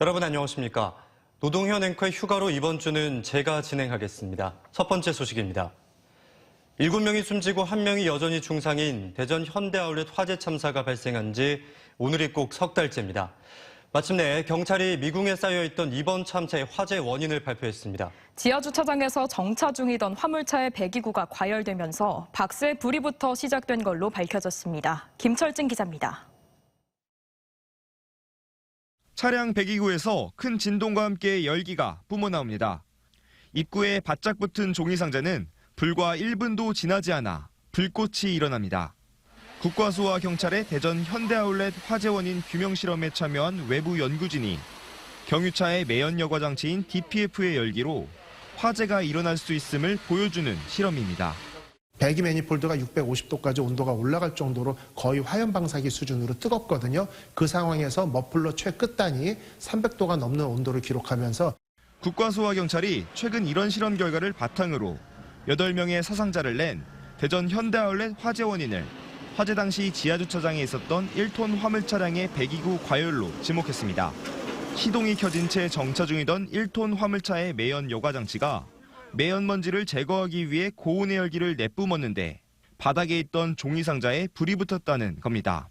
여러분 안녕하십니까? 노동현 앵커의 휴가로 이번 주는 제가 진행하겠습니다. 첫 번째 소식입니다. 7명이 숨지고 1명이 여전히 중상인 대전 현대아울렛 화재 참사가 발생한 지 오늘이 꼭 석 달째입니다. 마침내 경찰이 미궁에 쌓여있던 이번 참사의 화재 원인을 발표했습니다. 지하주차장에서 정차 중이던 화물차의 배기구가 과열되면서 박스에 불이 붙어 시작된 걸로 밝혀졌습니다. 김철진 기자입니다. 차량 배기구에서 큰 진동과 함께 열기가 뿜어나옵니다. 입구에 바짝 붙은 종이상자는 불과 1분도 지나지 않아 불꽃이 일어납니다. 국과수와 경찰의 대전 현대아울렛 화재 원인 규명 실험에 참여한 외부 연구진이 경유차의 매연 여과 장치인 DPF의 열기로 화재가 일어날 수 있음을 보여주는 실험입니다. 배기 매니폴드가 650도까지 온도가 올라갈 정도로 거의 화염 방사기 수준으로 뜨겁거든요. 그 상황에서 머플러 최끝단이 300도가 넘는 온도를 기록하면서 국과수와 경찰이 최근 이런 실험 결과를 바탕으로 8명의 사상자를 낸 대전 현대아울렛 화재 원인을 화재 당시 지하주차장에 있었던 1톤 화물 차량의 배기구 과열로 지목했습니다. 시동이 켜진 채 정차 중이던 1톤 화물차의 매연 여과 장치가 매연 먼지를 제거하기 위해 고온의 열기를 내뿜었는데 바닥에 있던 종이 상자에 불이 붙었다는 겁니다.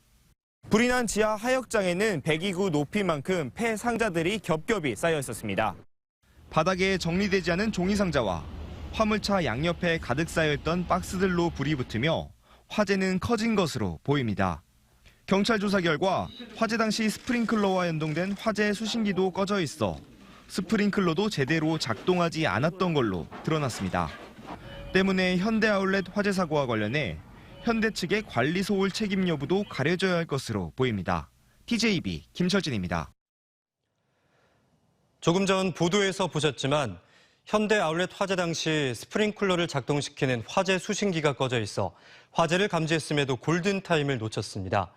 불이 난 지하 하역장에는 배기구 높이만큼 폐 상자들이 겹겹이 쌓여 있었습니다. 바닥에 정리되지 않은 종이 상자와 화물차 양옆에 가득 쌓여있던 박스들로 불이 붙으며 화재는 커진 것으로 보입니다. 경찰 조사 결과 화재 당시 스프링클러와 연동된 화재 수신기도 꺼져 있어 스프링클러도 제대로 작동하지 않았던 걸로 드러났습니다. 때문에 현대아울렛 화재 사고와 관련해 현대 측의 관리 소홀 책임 여부도 가려져야 할 것으로 보입니다. TJB 김철진입니다. 조금 전 보도에서 보셨지만 현대아울렛 화재 당시 스프링클러를 작동시키는 화재 수신기가 꺼져 있어 화재를 감지했음에도 골든타임을 놓쳤습니다.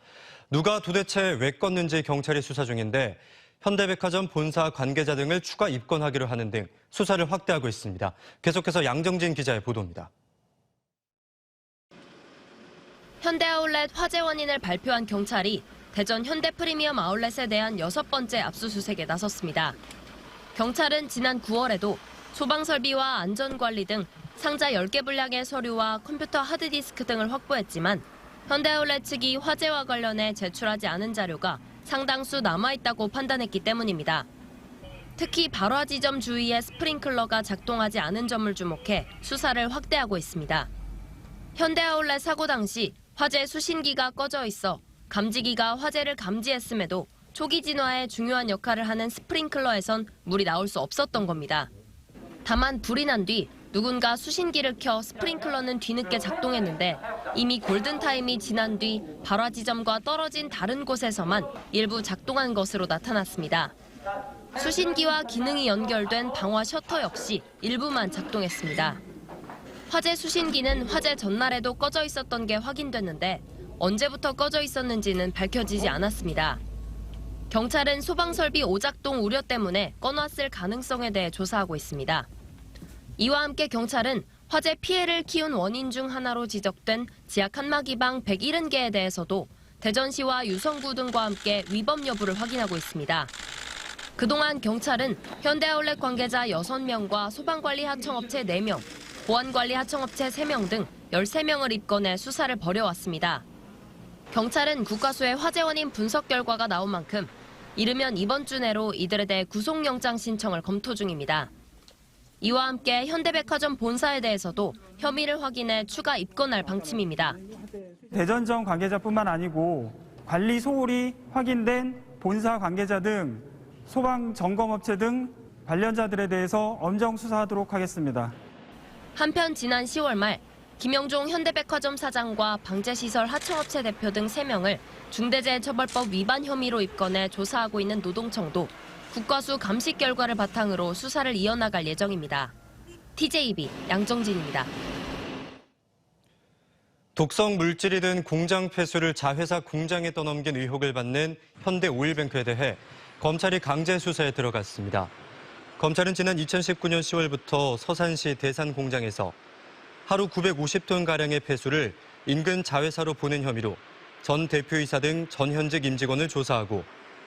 누가 도대체 왜 껐는지 경찰이 수사 중인데 현대백화점 본사 관계자 등을 추가 입건하기로 하는 등 수사를 확대하고 있습니다. 계속해서 양정진 기자의 보도입니다. 현대아울렛 화재 원인을 발표한 경찰이 대전 현대프리미엄 아울렛에 대한 6번째 압수수색에 나섰습니다. 경찰은 지난 9월에도 소방설비와 안전관리 등 상자 10개 분량의 서류와 컴퓨터 하드디스크 등을 확보했지만 현대아울렛 측이 화재와 관련해 제출하지 않은 자료가 상당수 남아있다고 판단했기 때문입니다. 특히 발화 지점 주위에 스프링클러가 작동하지 않은 점을 주목해 수사를 확대하고 있습니다. 현대아울렛 사고 당시 화재 수신기가 꺼져 있어 감지기가 화재를 감지했음에도 초기 진화에 중요한 역할을 하는 스프링클러에선 물이 나올 수 없었던 겁니다. 다만 불이 난 뒤 누군가 수신기를 켜 스프링클러는 뒤늦게 작동했는데 이미 골든타임이 지난 뒤 발화 지점과 떨어진 다른 곳에서만 일부 작동한 것으로 나타났습니다. 수신기와 기능이 연결된 방화 셔터 역시 일부만 작동했습니다. 화재 수신기는 화재 전날에도 꺼져 있었던 게 확인됐는데 언제부터 꺼져 있었는지는 밝혀지지 않았습니다. 경찰은 소방설비 오작동 우려 때문에 꺼놨을 가능성에 대해 조사하고 있습니다. 이와 함께 경찰은 화재 피해를 키운 원인 중 하나로 지적된 지하 칸막이방 170개에 대해서도 대전시와 유성구 등과 함께 위법 여부를 확인하고 있습니다. 그동안 경찰은 현대아울렛 관계자 6명과 소방관리 하청업체 4명, 보안관리 하청업체 3명 등 13명을 입건해 수사를 벌여왔습니다. 경찰은 국과수의 화재 원인 분석 결과가 나온 만큼 이르면 이번 주 내로 이들에 대해 구속영장 신청을 검토 중입니다. 이와 함께 현대백화점 본사에 대해서도 혐의를 확인해 추가 입건할 방침입니다. 대전점 관계자뿐만 아니고 관리 소홀이 확인된 본사 관계자 등 소방점검업체 등 관련자들에 대해서 엄정 수사하도록 하겠습니다. 한편 지난 10월 말 김영종 현대백화점 사장과 방제시설 하청업체 대표 등 3명을 중대재해처벌법 위반 혐의로 입건해 조사하고 있는 노동청도 국과수 감식 결과를 바탕으로 수사를 이어나갈 예정입니다. TJB 양정진입니다. 독성 물질이 든 공장 폐수를 자회사 공장에 떠넘긴 의혹을 받는 현대오일뱅크에 대해 검찰이 강제 수사에 들어갔습니다. 검찰은 지난 2019년 10월부터 서산시 대산 공장에서 하루 950톤가량의 폐수를 인근 자회사로 보낸 혐의로 전 대표이사 등 전현직 임직원을 조사하고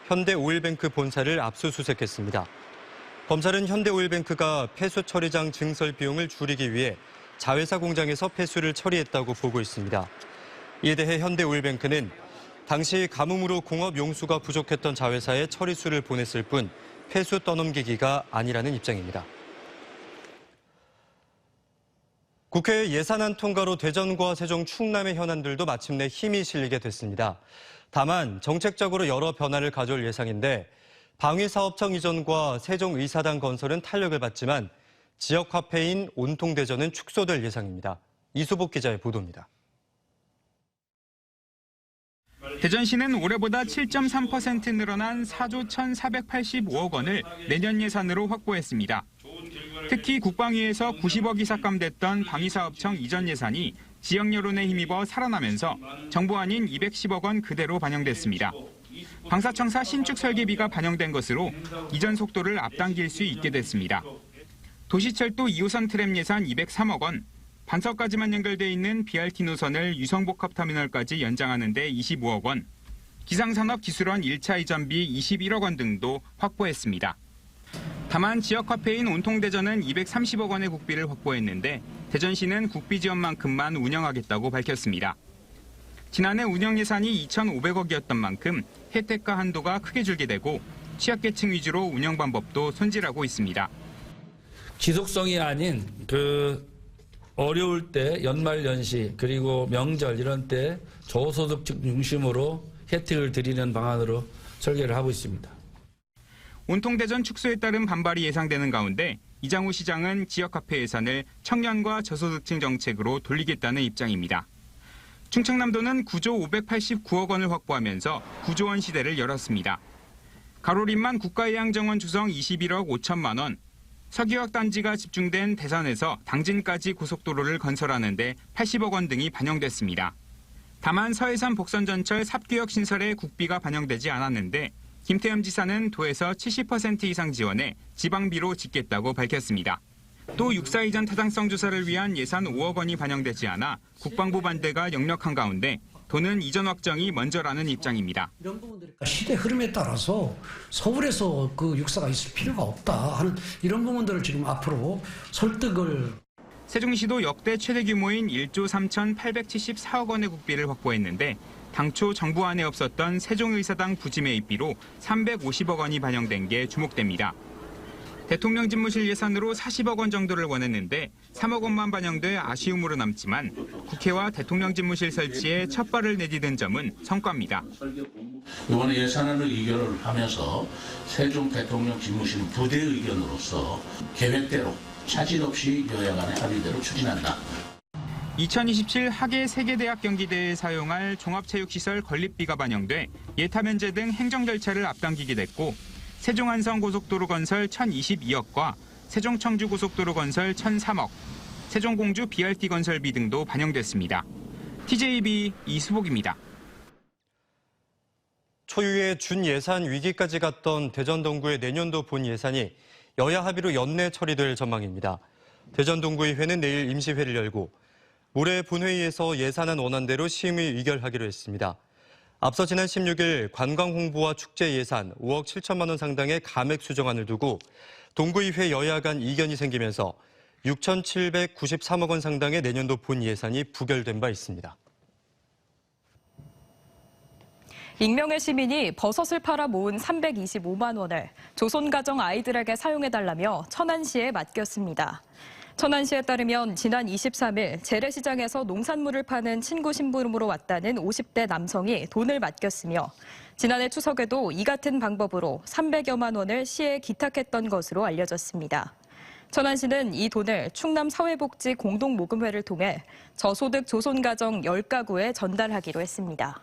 현대오일뱅크 본사를 압수수색했습니다. 검찰은 현대오일뱅크가 폐수 처리장 증설 비용을 줄이기 위해 자회사 공장에서 폐수를 처리했다고 보고 있습니다. 이에 대해 현대오일뱅크는 당시 가뭄으로 공업 용수가 부족했던 자회사에 처리수를 보냈을 뿐 폐수 떠넘기기가 아니라는 입장입니다. 국회 예산안 통과로 대전과 세종, 충남의 현안들도 마침내 힘이 실리게 됐습니다. 다만 정책적으로 여러 변화를 가져올 예상인데 방위사업청 이전과 세종의사당 건설은 탄력을 받지만 지역화폐인 온통대전은 축소될 예상입니다. 이수복 기자의 보도입니다. 대전시는 올해보다 7.3% 늘어난 4조 1,485억 원을 내년 예산으로 확보했습니다. 특히 국방위에서 90억이 삭감됐던 방위사업청 이전 예산이 지역 여론에 힘입어 살아나면서 정부안인 210억 원 그대로 반영됐습니다. 방사청사 신축 설계비가 반영된 것으로 이전 속도를 앞당길 수 있게 됐습니다. 도시철도 2호선 트램 예산 203억 원, 반석까지만 연결돼 있는 BRT 노선을 유성복합터미널까지 연장하는 데 25억 원, 기상산업기술원 1차 이전비 21억 원 등도 확보했습니다. 다만 지역화폐인 온통대전은 230억 원의 국비를 확보했는데 대전시는 국비 지원만큼만 운영하겠다고 밝혔습니다. 지난해 운영 예산이 2,500억이었던 만큼 혜택과 한도가 크게 줄게 되고 취약계층 위주로 운영 방법도 손질하고 있습니다. 지속성이 아닌 어려울 때 연말 연시 그리고 명절 이런 때 저소득층 중심으로 혜택을 드리는 방안으로 설계를 하고 있습니다. 온통대전 축소에 따른 반발이 예상되는 가운데 이장우 시장은 지역화폐 예산을 청년과 저소득층 정책으로 돌리겠다는 입장입니다. 충청남도는 9조 589억 원을 확보하면서 9조 원 시대를 열었습니다. 가로림만 국가해양정원 조성 21억 5천만 원, 석유화학 단지가 집중된 대선에서 당진까지 고속도로를 건설하는 데 80억 원 등이 반영됐습니다. 다만 서해산 복선전철 삽교역 신설에 국비가 반영되지 않았는데 김태흠 지사는 도에서 70% 이상 지원해 지방비로 짓겠다고 밝혔습니다. 또 육사 이전 타당성 조사를 위한 예산 5억 원이 반영되지 않아 국방부 반대가 역력한 가운데 도는 이전 확정이 먼저라는 입장입니다. 시대 흐름에 따라서 서울에서 그 육사가 있을 필요가 없다 하는 이런 부분들을 지금 앞으로 설득을. 세종시도 역대 최대 규모인 1조 3,874억 원의 국비를 확보했는데 당초 정부안에 없었던 세종의사당 부지 매입비로 350억 원이 반영된 게 주목됩니다. 대통령 집무실 예산으로 40억 원 정도를 원했는데 3억 원만 반영돼 아쉬움으로 남지만 국회와 대통령 집무실 설치에 첫 발을 내디딘 점은 성과입니다. 이번에 예산안을 의결을 하면서 세종 대통령 집무실 부대 의견으로서 계획대로 차질 없이 여야 간의 합의대로 추진한다. 2027 하계 세계대학 경기대회에 사용할 종합체육시설 건립비가 반영돼 예타 면제 등 행정 절차를 앞당기게 됐고 세종안성 고속도로 건설 1,022억과 세종 청주 고속도로 건설 1,003억, 세종공주 BRT 건설비 등도 반영됐습니다. TJB 이수복입니다. 초유의 준예산 위기까지 갔던 대전 동구의 내년도 본 예산이 여야 합의로 연내 처리될 전망입니다. 대전 동구의회는 내일 임시회를 열고 올해 본회의에서 예산안 원안대로 심의 의결하기로 했습니다. 앞서 지난 16일 관광 홍보와 축제 예산 5억 7천만 원 상당의 감액 수정안을 두고 동구의회 여야 간 이견이 생기면서 6,793억 원 상당의 내년도 본 예산이 부결된 바 있습니다. 익명의 시민이 버섯을 팔아 모은 325만 원을 조선가정 아이들에게 사용해달라며 천안시에 맡겼습니다. 천안시에 따르면 지난 23일 재래시장에서 농산물을 파는 친구 심부름으로 왔다는 50대 남성이 돈을 맡겼으며 지난해 추석에도 이 같은 방법으로 300여만 원을 시에 기탁했던 것으로 알려졌습니다. 천안시는 이 돈을 충남 사회복지 공동모금회를 통해 저소득 조손가정 10가구에 전달하기로 했습니다.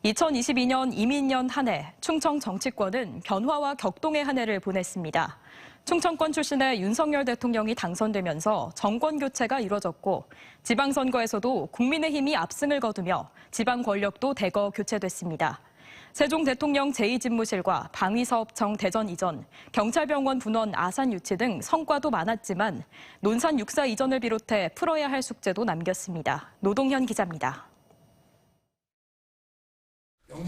2022년 이민년 한 해 충청 정치권은 변화와 격동의 한 해를 보냈습니다. 충청권 출신의 윤석열 대통령이 당선되면서 정권 교체가 이뤄졌고 지방선거에서도 국민의힘이 압승을 거두며 지방 권력도 대거 교체됐습니다. 세종 대통령 제2집무실과 방위사업청 대전 이전, 경찰병원 분원 아산 유치 등 성과도 많았지만 논산 육사 이전을 비롯해 풀어야 할 숙제도 남겼습니다. 노동현 기자입니다.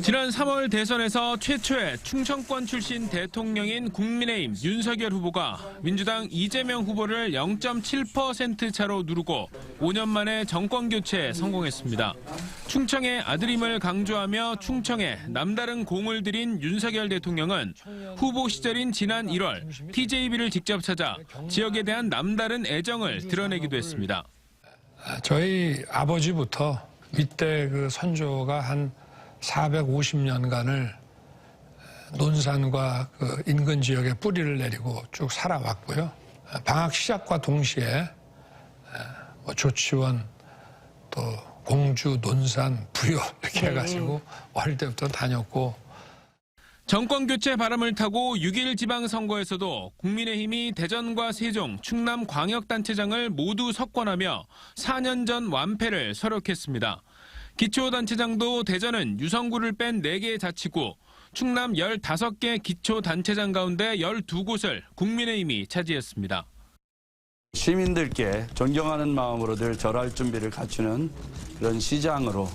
지난 3월 대선에서 최초의 충청권 출신 대통령인 국민의힘 윤석열 후보가 민주당 이재명 후보를 0.7% 차로 누르고 5년 만에 정권 교체에 성공했습니다. 충청의 아들임을 강조하며 충청에 남다른 공을 들인 윤석열 대통령은 후보 시절인 지난 1월 TJB를 직접 찾아 지역에 대한 남다른 애정을 드러내기도 했습니다. 저희 아버지부터 윗대 그 선조가 한 450년간을 논산과 그 인근 지역에 뿌리를 내리고 쭉 살아왔고요. 방학 시작과 동시에 조치원, 또 공주, 논산, 부여 이렇게 해가지고 어릴 때부터 다녔고. 정권 교체 바람을 타고 6.1 지방선거에서도 국민의힘이 대전과 세종, 충남 광역단체장을 모두 석권하며 4년 전 완패를 서력했습니다. 기초단체장도 대전은 유성구를 뺀 4개 자치구, 충남 15개 기초단체장 가운데 12곳을 국민의힘이 차지했습니다. 시민들께 존경하는 마음으로 늘 절할 준비를 갖추는 그런 시장으로,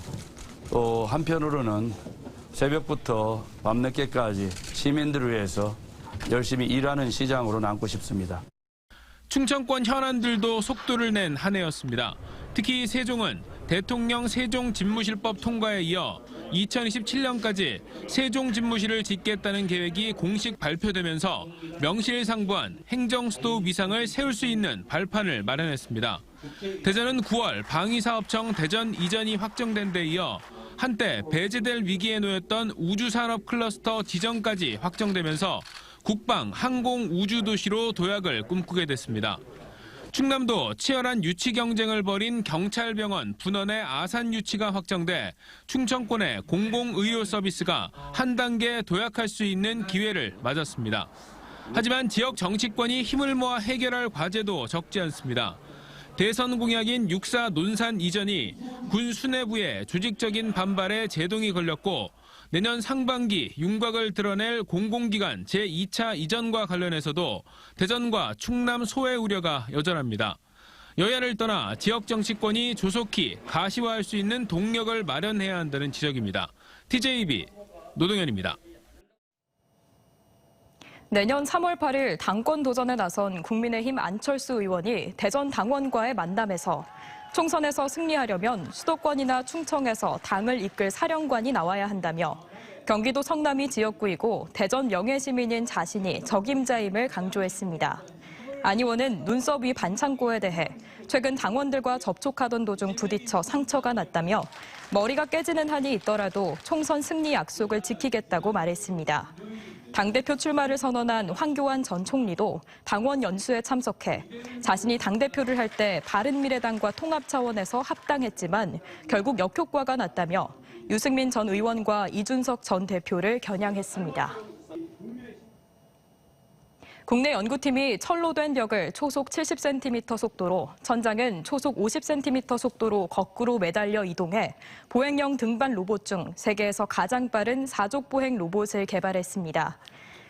또 한편으로는 새벽부터 밤늦게까지 시민들을 위해서 열심히 일하는 시장으로 남고 싶습니다. 충청권 현안들도 속도를 낸 한 해였습니다. 특히 세종은 대통령 세종집무실법 통과에 이어 2027년까지 세종집무실을 짓겠다는 계획이 공식 발표되면서 명실상부한 행정수도 위상을 세울 수 있는 발판을 마련했습니다. 대전은 9월 방위사업청 대전 이전이 확정된 데 이어 한때 배제될 위기에 놓였던 우주산업 클러스터 지정까지 확정되면서 국방, 항공, 우주도시로 도약을 꿈꾸게 됐습니다. 충남도 치열한 유치 경쟁을 벌인 경찰병원 분원의 아산 유치가 확정돼 충청권의 공공의료 서비스가 한 단계 도약할 수 있는 기회를 맞았습니다. 하지만 지역 정치권이 힘을 모아 해결할 과제도 적지 않습니다. 대선 공약인 6.4 논산 이전이 군 수뇌부의 조직적인 반발에 제동이 걸렸고 내년 상반기 윤곽을 드러낼 공공기관 제2차 이전과 관련해서도 대전과 충남 소외 우려가 여전합니다. 여야를 떠나 지역 정치권이 조속히 가시화할 수 있는 동력을 마련해야 한다는 지적입니다. TJB 노동현입니다. 내년 3월 8일 당권 도전에 나선 국민의힘 안철수 의원이 대전 당원과의 만남에서 총선에서 승리하려면 수도권이나 충청에서 당을 이끌 사령관이 나와야 한다며 경기도 성남이 지역구이고 대전 명예시민인 자신이 적임자임을 강조했습니다. 안 의원은 눈썹 위 반창고에 대해 최근 당원들과 접촉하던 도중 부딪혀 상처가 났다며 머리가 깨지는 한이 있더라도 총선 승리 약속을 지키겠다고 말했습니다. 당대표 출마를 선언한 황교안 전 총리도 당원 연수에 참석해 자신이 당대표를 할 때 바른미래당과 통합 차원에서 합당했지만 결국 역효과가 났다며 유승민 전 의원과 이준석 전 대표를 겨냥했습니다. 국내 연구팀이 철로 된 벽을 초속 70cm 속도로, 천장은 초속 50cm 속도로 거꾸로 매달려 이동해 보행형 등반 로봇 중 세계에서 가장 빠른 사족 보행 로봇을 개발했습니다.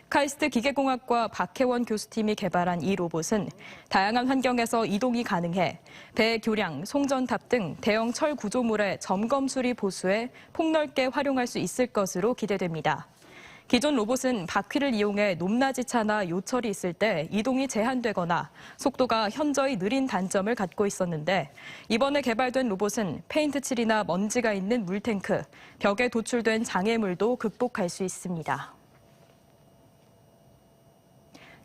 카이스트 기계공학과 박혜원 교수팀이 개발한 이 로봇은 다양한 환경에서 이동이 가능해 배 교량, 송전탑 등 대형 철 구조물의 점검 수리 보수에 폭넓게 활용할 수 있을 것으로 기대됩니다. 기존 로봇은 바퀴를 이용해 높낮이차나 요철이 있을 때 이동이 제한되거나 속도가 현저히 느린 단점을 갖고 있었는데 이번에 개발된 로봇은 페인트 칠이나 먼지가 있는 물탱크, 벽에 도출된 장애물도 극복할 수 있습니다.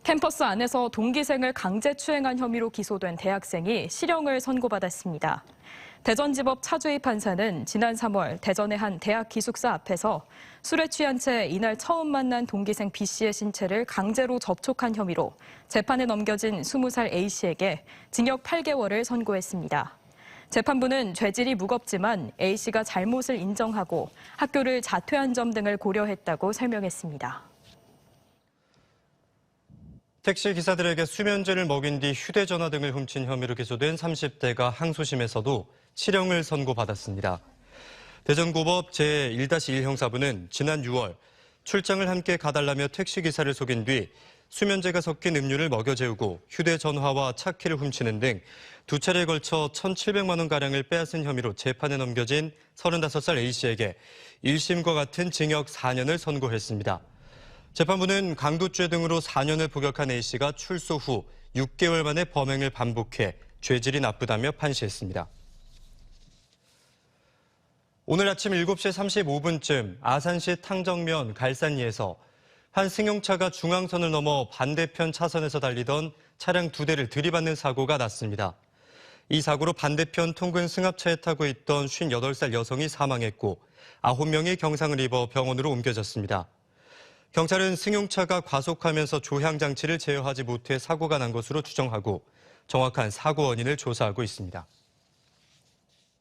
캠퍼스 안에서 동기생을 강제 추행한 혐의로 기소된 대학생이 실형을 선고받았습니다. 대전지법 차주희 판사는 지난 3월 대전의 한 대학 기숙사 앞에서 술에 취한 채 이날 처음 만난 동기생 B씨의 신체를 강제로 접촉한 혐의로 재판에 넘겨진 20살 A씨에게 징역 8개월을 선고했습니다. 재판부는 죄질이 무겁지만 A씨가 잘못을 인정하고 학교를 자퇴한 점 등을 고려했다고 설명했습니다. 택시 기사들에게 수면제를 먹인 뒤 휴대전화 등을 훔친 혐의로 기소된 30대가 항소심에서도 실형을 선고받았습니다. 대전고법 제1-1 형사부는 지난 6월 출장을 함께 가달라며 택시기사를 속인 뒤 수면제가 섞인 음료를 먹여 재우고 휴대전화와 차키를 훔치는 등 2차례에 걸쳐 1,700만 원가량을 빼앗은 혐의로 재판에 넘겨진 35살 A씨에게 1심과 같은 징역 4년을 선고했습니다. 재판부는 강도죄 등으로 4년을 복역한 A씨가 출소 후 6개월 만에 범행을 반복해 죄질이 나쁘다며 판시했습니다. 오늘 아침 7시 35분쯤 아산시 탕정면 갈산리에서 한 승용차가 중앙선을 넘어 반대편 차선에서 달리던 차량 2대를 들이받는 사고가 났습니다. 이 사고로 반대편 통근 승합차에 타고 있던 58살 여성이 사망했고 9명이 경상을 입어 병원으로 옮겨졌습니다. 경찰은 승용차가 과속하면서 조향장치를 제어하지 못해 사고가 난 것으로 추정하고 정확한 사고 원인을 조사하고 있습니다.